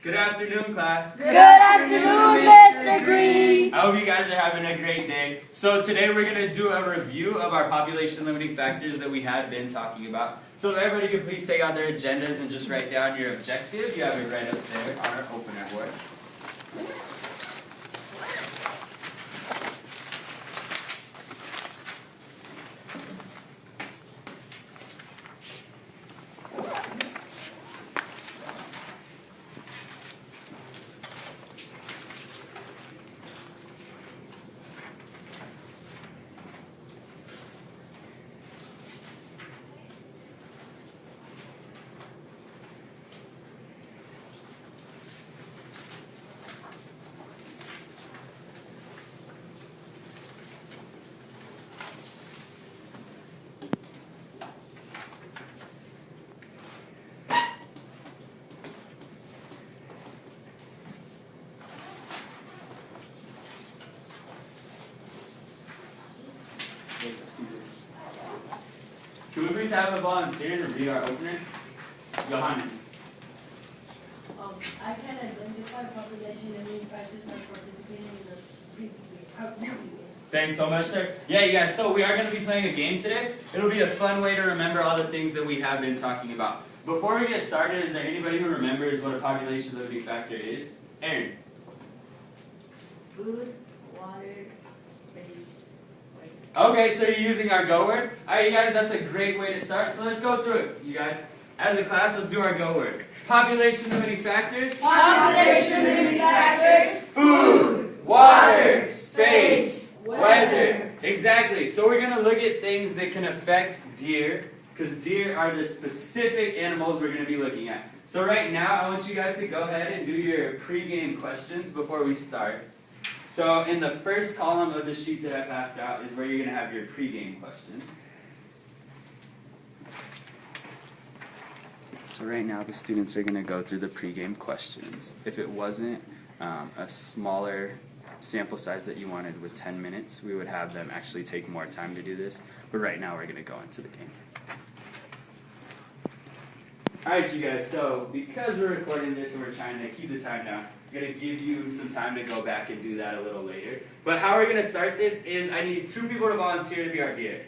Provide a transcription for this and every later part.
Good afternoon, class. Good afternoon, Mr. Green. I hope you guys are having a great day. So today we're going to do a review of our population limiting factors that we had been talking about. So if everybody could please take out their agendas and just write down your objective. You have it right up there on our opener board. Can we please have a volunteer to read our opener? Johanna. I can identify population limiting factors by participating in the preview. Thanks so much, sir. Yeah, you guys, so we are going to be playing a game today. It'll be a fun way to remember all the things that we have been talking about. Before we get started, is there anybody who remembers what a population limiting factor is? Aaron. Food, water, space, weight. Okay, so you're using our go word. Alright, you guys, that's a great way to start. So let's go through it, you guys. As a class, let's do our go word. Population limiting factors. Population limiting factors. Food, water, space, weather. Exactly. So we're going to look at things that can affect deer, because deer are the specific animals we're going to be looking at. So right now, I want you guys to go ahead and do your pre-game questions before we start. So in the first column of the sheet that I passed out is where you're going to have your pre-game questions. So right now the students are going to go through the pre-game questions. If it wasn't a smaller sample size that you wanted with 10 minutes, we would have them actually take more time to do this. But right now we're going to go into the game. Alright you guys, so because we're recording this and we're trying to keep the time down, I'm going to give you some time to go back and do that a little later. But how we're going to start this is I need 2 people to volunteer to be our deer.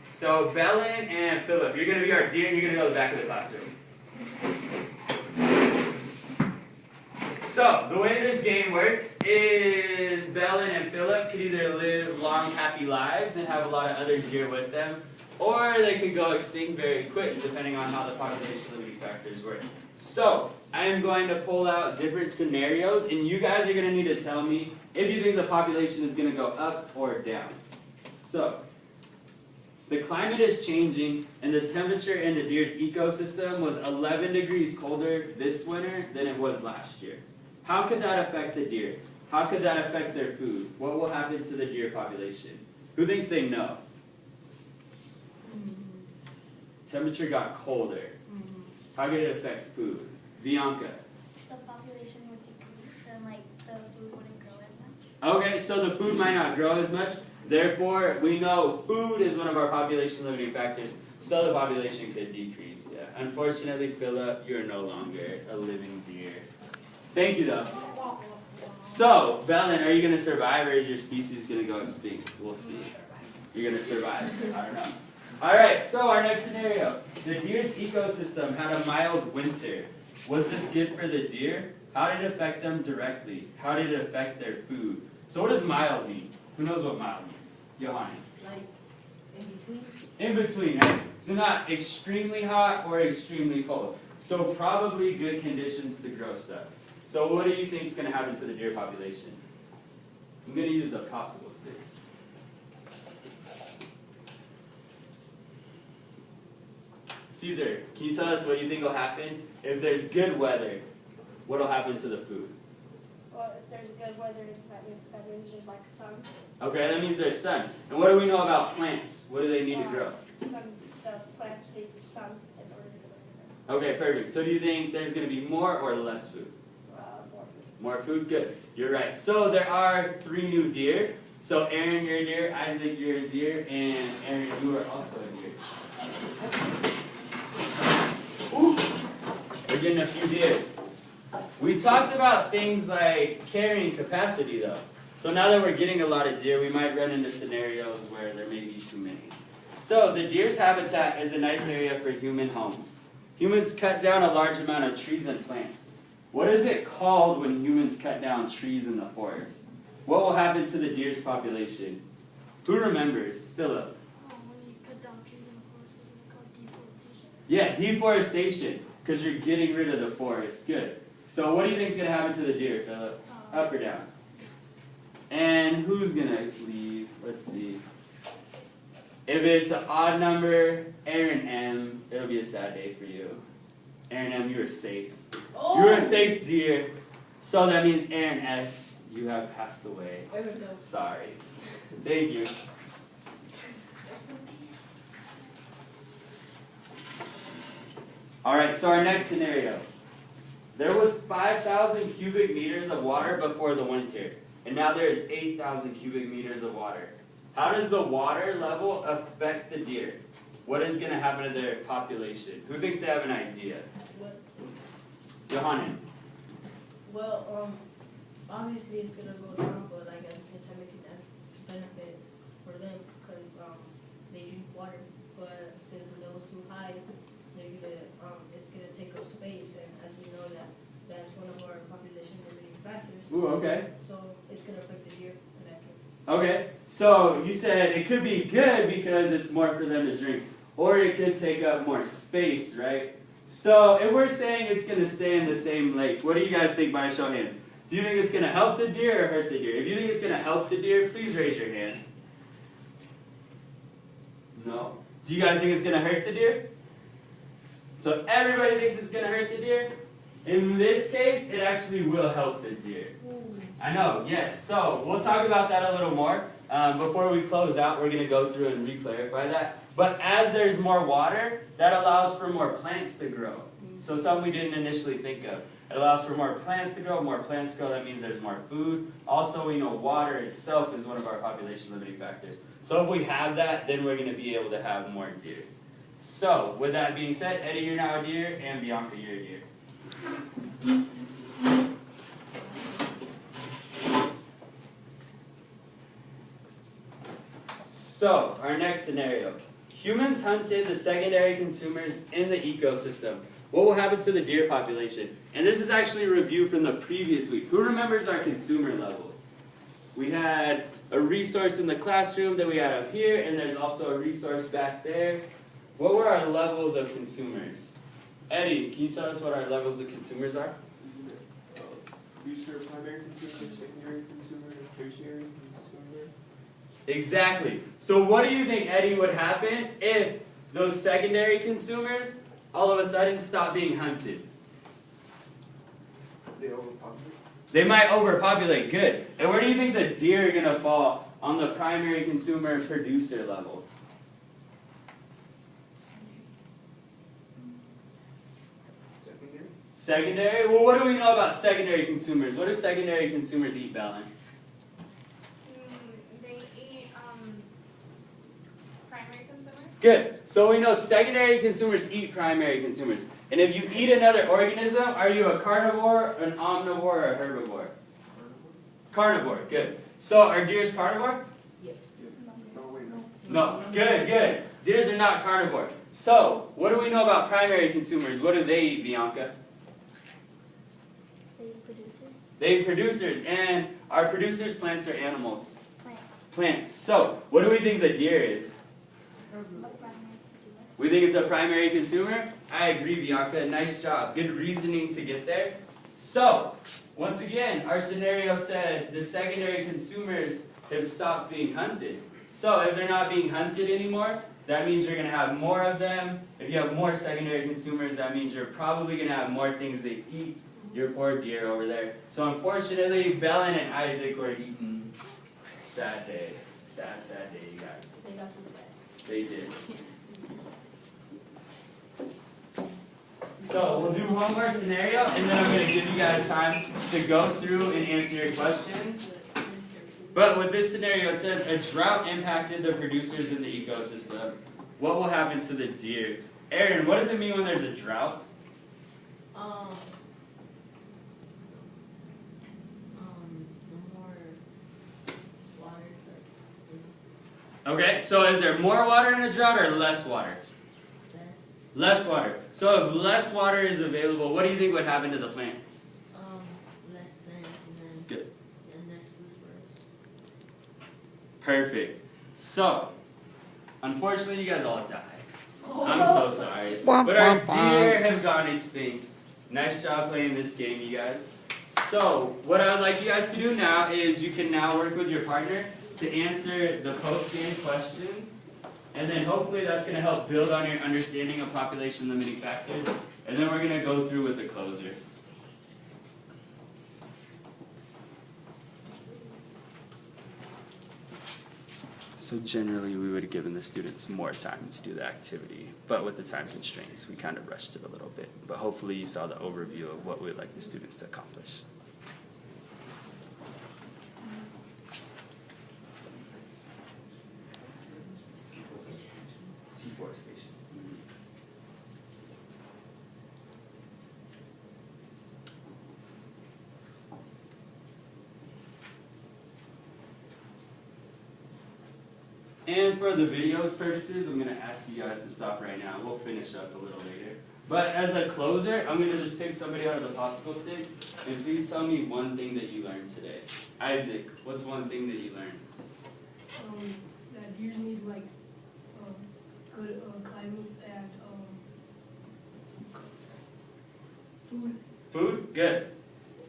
So Belen and Philip, you're going to be our deer and you're going to go to the back of the classroom. So the way this game works is Belen and Philip could either live long, happy lives and have a lot of other deer with them, or they could go extinct very quick, depending on how the population limiting factors work. So I am going to pull out different scenarios, and you guys are going to need to tell me if you think the population is going to go up or down. So the climate is changing, and the temperature in the deer's ecosystem was 11 degrees colder this winter than it was last year. How could that affect the deer? How could that affect their food? What will happen to the deer population? Who thinks they know? Temperature got colder. How could it affect food? Bianca. The population would decrease and the food wouldn't grow as much. Okay, so the food might not grow as much. Therefore, we know food is one of our population limiting factors, so the population could decrease. Yeah. Unfortunately, Philip, you're no longer a living deer. Thank you, though. So, Belen, are you going to survive, or is your species going to go extinct? We'll see. You're going to survive. I don't know. All right, so our next scenario. The deer's ecosystem had a mild winter. Was this good for the deer? How did it affect them directly? How did it affect their food? So what does mild mean? Who knows what mild means? Johanna. Like in between? In between, right? So not extremely hot or extremely cold. So probably good conditions to grow stuff. So what do you think is going to happen to the deer population? I'm going to use the popsicle sticks. Caesar, can you tell us what you think will happen? If there's good weather, what will happen to the food? Well, if there's good weather, that means there's sun. Okay, that means there's sun. And what do we know about plants? What do they need to grow? The plants need sun in order to grow. Okay, perfect. So do you think there's going to be more or less food? More food. More food? Good. You're right. So there are 3 new deer. So Aaron, you're a deer. Isaac, you're a deer. And Aaron, you are also a deer. Ooh. We're getting a few deer. We talked about things like carrying capacity though. So now that we're getting a lot of deer, we might run into scenarios where there may be too many. So the deer's habitat is a nice area for human homes. Humans cut down a large amount of trees and plants. What is it called when humans cut down trees in the forest? What will happen to the deer's population? Who remembers? Philip. When you cut down trees in the forest, it's called deforestation. Yeah, deforestation, because you're getting rid of the forest. Good. So what do you think is going to happen to the deer, Philip? Up or down? And who's going to leave? Let's see. If it's an odd number, Aaron M., it'll be a sad day for you. Aaron M., you are safe. Oh. You are a safe deer. So that means Aaron S., you have passed away. There we go. Sorry. Thank you. Alright, so our next scenario. There was 5,000 cubic meters of water before the winter, and now there is 8,000 cubic meters of water. How does the water level affect the deer? What is going to happen to their population? Who thinks they have an idea? What? Johanna. Well, obviously it's gonna go down, but like at the same time it can benefit for them because they drink water. But since the level's too high, they're gonna it's gonna take up space, and as we know that's one of our population limiting factors. Ooh, okay. So it's gonna affect the deer in that case. Okay, so you said it could be good because it's more for them to drink, or it could take up more space, right? So if we're saying it's going to stay in the same lake, what do you guys think by a show of hands? Do you think it's going to help the deer or hurt the deer? If you think it's going to help the deer, please raise your hand. No? Do you guys think it's going to hurt the deer? So everybody thinks it's going to hurt the deer? In this case, it actually will help the deer. I know, yes. So we'll talk about that a little more. Before we close out, we're going to go through and re-clarify that. But as there's more water, that allows for more plants to grow. So something we didn't initially think of. It allows for more plants to grow. More plants grow, that means there's more food. Also, we know water itself is one of our population limiting factors. So if we have that, then we're going to be able to have more deer. So, with that being said, Eddie, you're now a deer, and Bianca, you're a deer. So, our next scenario. Humans hunted the secondary consumers in the ecosystem. What will happen to the deer population? And this is actually a review from the previous week. Who remembers our consumer levels? We had a resource in the classroom that we had up here, and there's also a resource back there. What were our levels of consumers? Eddie, can you tell us what our levels of consumers are? Producer, primary consumer, secondary consumer, tertiary consumer. Exactly. So what do you think, Eddie, would happen if those secondary consumers all of a sudden stop being hunted? They overpopulate. They might overpopulate. Good. And where do you think the deer are going to fall on the primary consumer producer level? Secondary. Secondary? Well, what do we know about secondary consumers? What do secondary consumers eat, Ballin? They eat primary consumers. Good. So we know secondary consumers eat primary consumers. And if you eat another organism, are you a carnivore, an omnivore, or a herbivore? Carnivore. Good. So are deers carnivore? Yes. No, wait, no. No. Good, good. Deers are not carnivore. So, what do we know about primary consumers? What do they eat, Bianca? They eat producers. They eat producers. And are producers plants or animals? Plants. Plants. So, what do we think the deer is? What primary consumer? We think it's a primary consumer? I agree, Bianca. Nice job. Good reasoning to get there. So, once again, our scenario said the secondary consumers have stopped being hunted. So, if they're not being hunted anymore, that means you're going to have more of them. If you have more secondary consumers, that means you're probably going to have more things to eat. Your poor deer over there. So, unfortunately, Bellin and Isaac were eaten. Sad day. Sad, sad day, you guys. They got too bad. They did. So we'll do one more scenario, and then I'm going to give you guys time to go through and answer your questions. But with this scenario, it says a drought impacted the producers in the ecosystem. What will happen to the deer? Aaron, what does it mean when there's a drought? Okay, so is there more water in a drought or less water? Less water. So if less water is available, what do you think would happen to the plants? Less plants and then. Good. And less food for us. Perfect. So, unfortunately, you guys all died. I'm so sorry. But our deer have gone extinct. Nice job playing this game, you guys. So, what I would like you guys to do now is you can now work with your partner to answer the post-game questions. And then hopefully that's going to help build on your understanding of population limiting factors. And then we're going to go through with the closer. So generally we would have given the students more time to do the activity, but with the time constraints we kind of rushed it a little bit. But hopefully you saw the overview of what we'd like the students to accomplish. Deforestation. And for the video's purposes, I'm going to ask you guys to stop right now. We'll finish up a little later. But as a closer, I'm going to just pick somebody out of the popsicle sticks, and please tell me one thing that you learned today. Isaac, what's one thing that you learned? That deers need like good climates and food. Food? Good.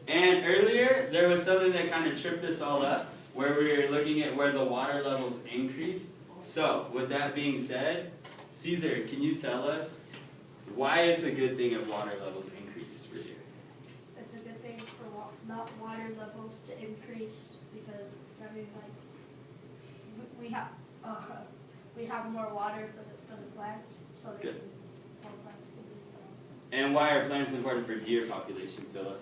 And earlier, there was something that kind of tripped us all up, where we were looking at where the water levels increased. So, with that being said, Caesar, can you tell us why it's a good thing if water levels increase for you? It's a good thing for not water levels to increase, because that means like we have more water for the plants, so they Good. can, more plants can be grown. And why are plants important for deer population, Philip?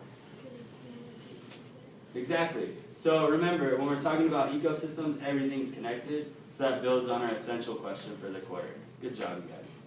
Exactly. So remember, when we're talking about ecosystems, everything's connected, so that builds on our essential question for the quarter. Good job, you guys.